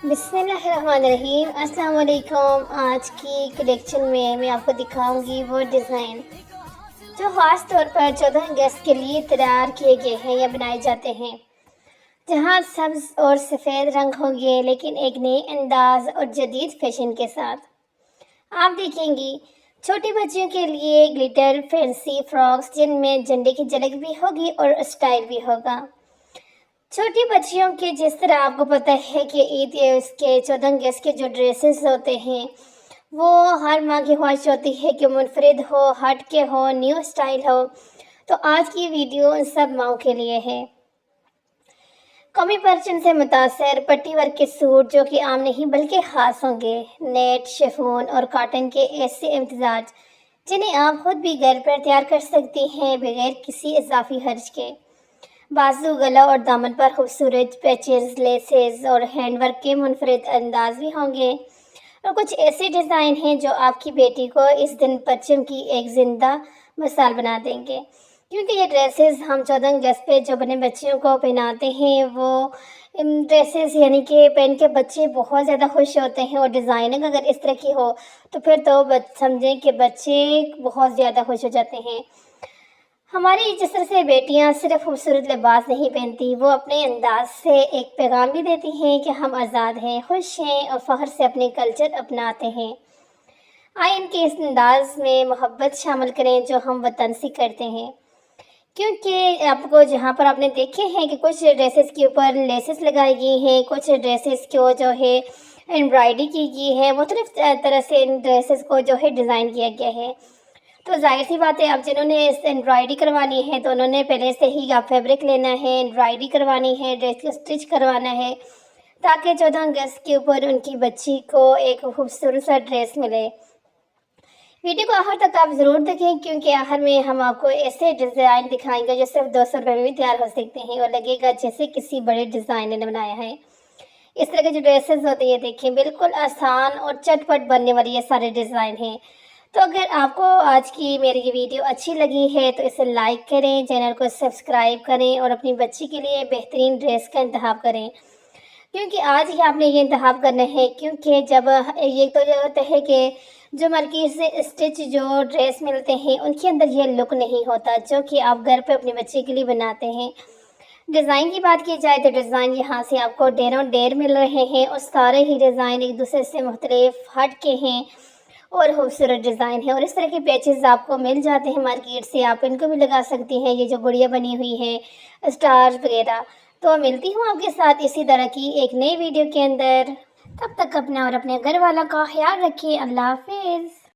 بسم اللہ الرحمن الرحیم۔ السلام علیکم۔ آج کی کلیکشن میں آپ کو دکھاؤں گی وہ ڈیزائن جو خاص طور پر 14 اگست کے لیے تیار کیے گئے ہیں یا بنائے جاتے ہیں، جہاں سبز اور سفید رنگ ہوں گے لیکن ایک نئے انداز اور جدید فیشن کے ساتھ۔ آپ دیکھیں گی چھوٹی بچیوں کے لیے گلیٹر فینسی فراکس جن میں جھنڈے کی جھلک بھی ہوگی اور اسٹائل بھی ہوگا۔ چھوٹی بچیوں کے جس طرح آپ کو پتہ ہے کہ عید اس کے 14 اگست کے جو ڈریسز ہوتے ہیں وہ ہر ماں کی خواہش ہوتی ہے کہ منفرد ہو، ہٹ کے ہو، نیو اسٹائل ہو، تو آج کی ویڈیو ان سب ماؤں کے لیے ہے۔ قومی پرچم سے متاثر پٹی ورک کے سوٹ جو کہ عام نہیں بلکہ خاص ہوں گے، نیٹ، شفون اور کاٹن کے ایسے امتزاج جنہیں آپ خود بھی گھر پر تیار کر سکتی ہیں بغیر کسی اضافی خرچ کے۔ بازو، گلا اور دامن پر خوبصورت پیچز، لیسز اور ہینڈ ورک کے منفرد انداز بھی ہوں گے، اور کچھ ایسے ڈیزائن ہیں جو آپ کی بیٹی کو اس دن پرچم کی ایک زندہ مثال بنا دیں گے، کیونکہ یہ ڈریسز ہم 14 اگست پہ جو اپنے بچیوں کو پہناتے ہیں وہ ڈریسز یعنی کہ پہن کے بچے بہت زیادہ خوش ہوتے ہیں، اور ڈیزائننگ اگر اس طرح کی ہو تو پھر تو سمجھیں کہ بچے بہت زیادہ خوش ہو جاتے ہیں۔ ہماری جس طرح سے بیٹیاں صرف خوبصورت لباس نہیں پہنتی، وہ اپنے انداز سے ایک پیغام بھی دیتی ہیں کہ ہم آزاد ہیں، خوش ہیں اور فخر سے اپنے کلچر اپناتے ہیں۔ آئیں ان کے اس انداز میں محبت شامل کریں جو ہم وطن سے کرتے ہیں، کیونکہ آپ کو جہاں پر آپ نے دیکھے ہیں کہ کچھ ڈریسز کے اوپر لیسز لگائی گئی ہیں، کچھ ڈریسز کو جو ہے ایمبرائڈری کی گئی ہے، مختلف طرح سے ان ڈریسز کو جو ہے ڈیزائن کیا گیا ہے۔ تو ظاہر سی بات ہے اب جنہوں نے ایمبرائڈری کروانی ہے تو انہوں نے پہلے سے ہی فیبرک لینا ہے، ایمبرائڈری کروانی ہے، ڈریس کو اسٹچ کروانا ہے، تاکہ 14 اگست کے اوپر ان کی بچی کو ایک خوبصورت سا ڈریس ملے۔ ویڈیو کو آخر تک آپ ضرور دیکھیں، کیونکہ آخر میں ہم آپ کو ایسے ڈیزائن دکھائیں گے جو صرف 200 روپے میں بھی تیار ہو سکتے ہیں اور لگے گا جیسے کسی بڑے ڈیزائنر نے بنایا ہے۔ اس طرح کے جو ڈریسز ہوتے ہیں دیکھیں بالکل آسان اور چٹ پٹ بننے والی یہ سارے ڈیزائن ہیں۔ تو اگر آپ کو آج کی میری یہ ویڈیو اچھی لگی ہے تو اسے لائک کریں، چینل کو سبسکرائب کریں اور اپنی بچی کے لیے بہترین ڈریس کا انتخاب کریں، کیونکہ آج ہی آپ نے یہ انتخاب کرنا ہے، کیونکہ جب یہ تو یہ ہوتا ہے کہ جو مارکیٹ سے اسٹچ جو ڈریس ملتے ہیں ان کے اندر یہ لک نہیں ہوتا جو کہ آپ گھر پہ اپنے بچے کے لیے بناتے ہیں۔ ڈیزائن کی بات کی جائے تو ڈیزائن یہاں سے آپ کو ڈیروں ڈیر مل رہے ہیں، اور سارے ہی ڈیزائن ایک دوسرے سے مختلف ہٹ کے ہیں اور خوبصورت ڈیزائن ہے، اور اس طرح کے پیچز آپ کو مل جاتے ہیں مارکیٹ سے، آپ ان کو بھی لگا سکتی ہیں، یہ جو گڑیا بنی ہوئی ہے اسٹارز وغیرہ۔ تو ملتی ہوں آپ کے ساتھ اسی طرح کی ایک نئی ویڈیو کے اندر، تب تک اپنا اور اپنے گھر والا کا خیال رکھیے۔ اللہ حافظ۔